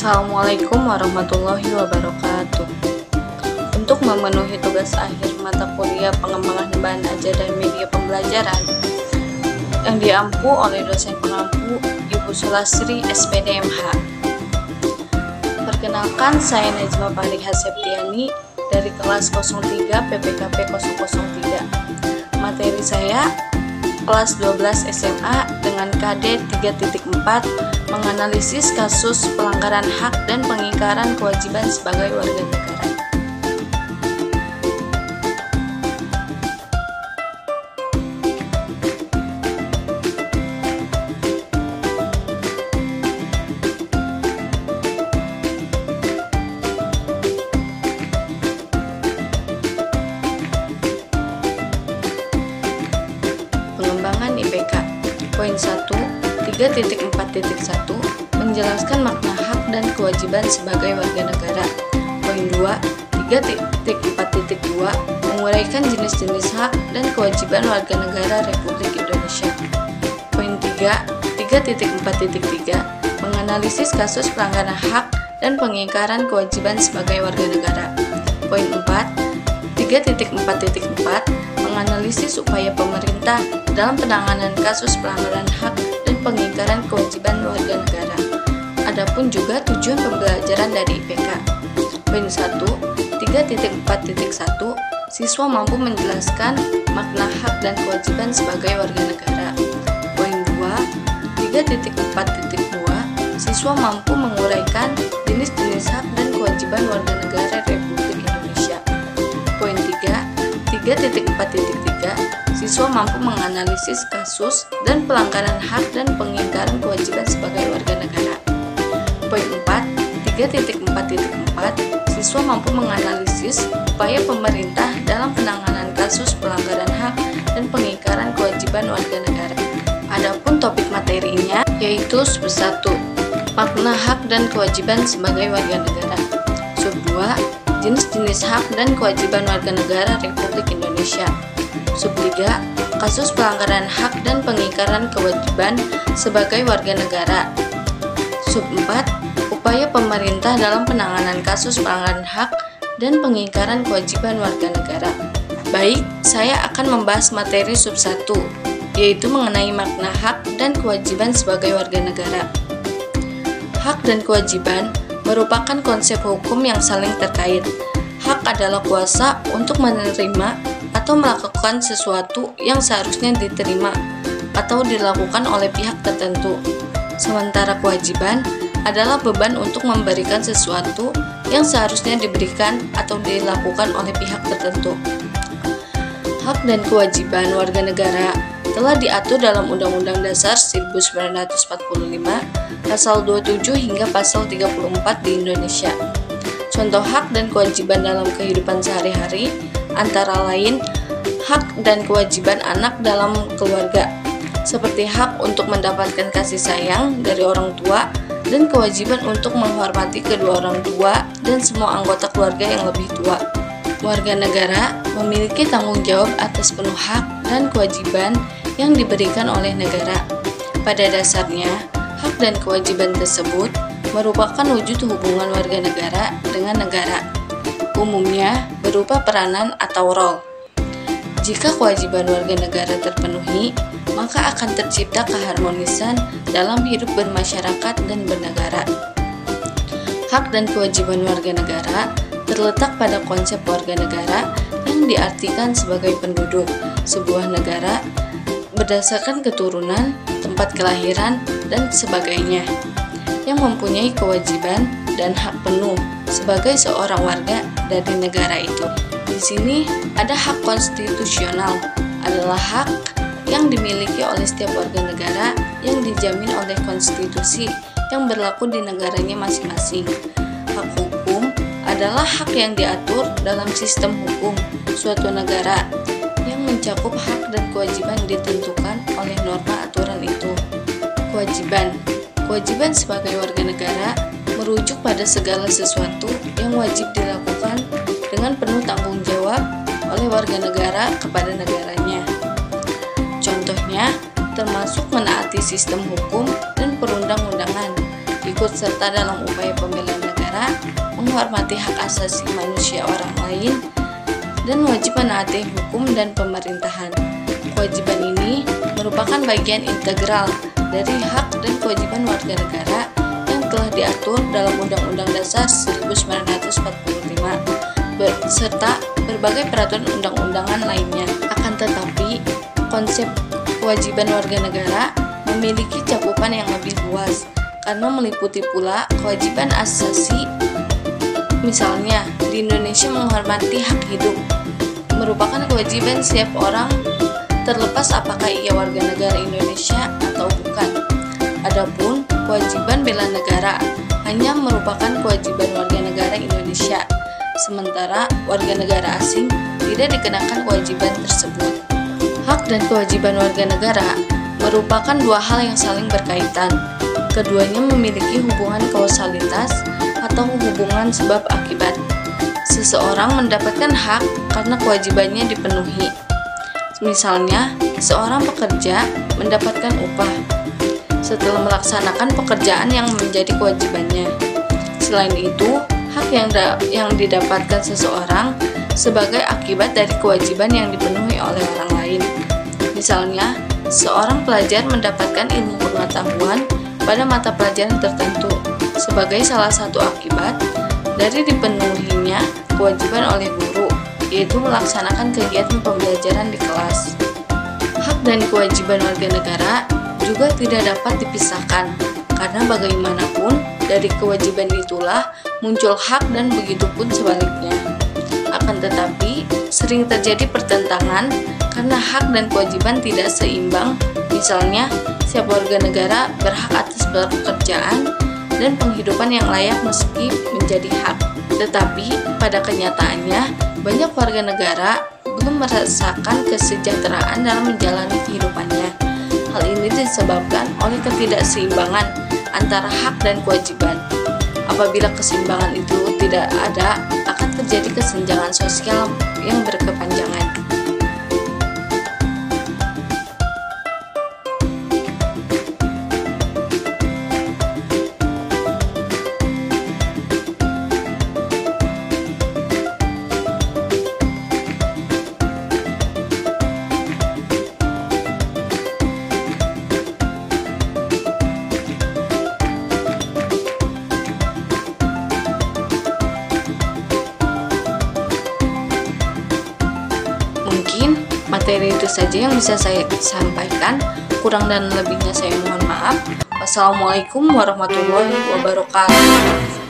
Assalamualaikum warahmatullahi wabarakatuh. Untuk memenuhi tugas akhir mata kuliah pengembangan bahan ajar dan media pembelajaran yang diampu oleh dosen pengampu Ibu Sulasri SPD MH. Perkenalkan, saya Najma Fariha Septiani dari kelas 03 PPKP 003. Materi saya kelas 12 SMA dengan KD 3.4 menganalisis kasus pelanggaran hak dan pengingkaran kewajiban sebagai warga negara. Pengembangan IPK. Poin 1, 3.4.1 menjelaskan makna hak dan kewajiban sebagai warga negara. Poin 2, 3.4.2 menguraikan jenis-jenis hak dan kewajiban warga negara Republik Indonesia. Poin 3, 3.4.3 menganalisis kasus pelanggaran hak dan pengingkaran kewajiban sebagai warga negara. Poin 4, 3.4.4 menganalisis upaya pemerintah dalam penanganan kasus pelanggaran hak dan pengingkaran kewajiban warga negara. Adapun juga tujuan pembelajaran dari IPK. Poin 1, 3.4.1 siswa mampu menjelaskan makna hak dan kewajiban sebagai warga negara. Poin 2, 3.4.2 siswa mampu menguraikan jenis-jenis hak dan kewajiban warga negara Republik Indonesia. Poin 3, 3.4.3 siswa mampu menganalisis kasus dan pelanggaran hak dan pengingkaran kewajiban sebagai warga negara. Poin 4, 3.4.4 siswa mampu menganalisis upaya pemerintah dalam penanganan kasus pelanggaran hak dan pengingkaran kewajiban warga negara. Adapun topik materinya yaitu sub 1, makna hak dan kewajiban sebagai warga negara. Sub 2, jenis-jenis hak dan kewajiban warga negara Republik Indonesia. Sub 3, kasus pelanggaran hak dan pengingkaran kewajiban sebagai warga negara. Sub 4, upaya pemerintah dalam penanganan kasus pelanggaran hak dan pengingkaran kewajiban warga negara. Baik, saya akan membahas materi sub 1, yaitu mengenai makna hak dan kewajiban sebagai warga negara. Hak dan kewajiban merupakan konsep hukum yang saling terkait. Hak adalah kuasa untuk menerima atau melakukan sesuatu yang seharusnya diterima atau dilakukan oleh pihak tertentu. Sementara kewajiban adalah beban untuk memberikan sesuatu yang seharusnya diberikan atau dilakukan oleh pihak tertentu. Hak dan kewajiban warga negara telah diatur dalam Undang-Undang Dasar 1945, Pasal 27 hingga Pasal 34 di Indonesia. Contoh hak dan kewajiban dalam kehidupan sehari-hari antara lain hak dan kewajiban anak dalam keluarga, seperti hak untuk mendapatkan kasih sayang dari orang tua dan kewajiban untuk menghormati kedua orang tua dan semua anggota keluarga yang lebih tua. Warga negara memiliki tanggung jawab atas penuh hak dan kewajiban yang diberikan oleh negara. Pada dasarnya, hak dan kewajiban tersebut merupakan wujud hubungan warga negara dengan negara, umumnya berupa peranan atau role. Jika kewajiban warga negara terpenuhi, maka akan tercipta keharmonisan dalam hidup bermasyarakat dan bernegara. Hak dan kewajiban warga negara terletak pada konsep warga negara yang diartikan sebagai penduduk sebuah negara berdasarkan keturunan, tempat kelahiran, dan sebagainya, yang mempunyai kewajiban dan hak penuh sebagai seorang warga dari negara itu. Di sini ada hak konstitusional, adalah hak yang dimiliki oleh setiap warga negara yang dijamin oleh konstitusi yang berlaku di negaranya masing-masing. Hak hukum adalah hak yang diatur dalam sistem hukum suatu negara yang mencakup hak dan kewajiban ditentukan oleh norma aturan itu. Kewajiban sebagai warga negara merujuk pada segala sesuatu yang wajib dilakukan dengan penuh tanggung jawab oleh warga negara kepada negaranya. Contohnya, termasuk menaati sistem hukum dan perundang-undangan, ikut serta dalam upaya pembelaan negara, menghormati hak asasi manusia orang lain, dan wajib menaati hukum dan pemerintahan. Kewajiban ini merupakan bagian integral dari hak dan kewajiban warga negara yang telah diatur dalam Undang-Undang Dasar 1945 serta berbagai peraturan undang-undangan lainnya. Akan tetapi, konsep kewajiban warga negara memiliki cakupan yang lebih luas karena meliputi pula kewajiban asasi. Misalnya, di Indonesia menghormati hak hidup merupakan kewajiban setiap orang terlepas apakah ia warga negara Indonesia atau bukan. Adapun kewajiban bela negara hanya merupakan kewajiban warga negara Indonesia, sementara warga negara asing tidak dikenakan kewajiban tersebut. Hak dan kewajiban warga negara merupakan dua hal yang saling berkaitan. Keduanya memiliki hubungan kausalitas atau hubungan sebab akibat. Seseorang mendapatkan hak karena kewajibannya dipenuhi. Misalnya, seorang pekerja mendapatkan upah setelah melaksanakan pekerjaan yang menjadi kewajibannya. Selain itu, hak yang didapatkan seseorang sebagai akibat dari kewajiban yang dipenuhi oleh orang lain. Misalnya, seorang pelajar mendapatkan ilmu pengetahuan pada mata pelajaran tertentu sebagai salah satu akibat dari dipenuhinya kewajiban oleh guru, yaitu melaksanakan kegiatan pembelajaran di kelas. Hak dan kewajiban warga negara juga tidak dapat dipisahkan, karena bagaimanapun dari kewajiban itulah muncul hak dan begitu pun sebaliknya. Akan tetapi, sering terjadi pertentangan karena hak dan kewajiban tidak seimbang. Misalnya, setiap warga negara berhak atas pekerjaan dan penghidupan yang layak meski menjadi hak. Tetapi, pada kenyataannya, banyak warga negara belum merasakan kesejahteraan dalam menjalani kehidupannya. Hal ini disebabkan oleh ketidakseimbangan antara hak dan kewajiban. Apabila keseimbangan itu tidak ada, akan terjadi kesenjangan sosial yang berkepanjangan. Mungkin materi itu saja yang bisa saya sampaikan. Kurang dan lebihnya saya mohon maaf. Wassalamualaikum warahmatullahi wabarakatuh.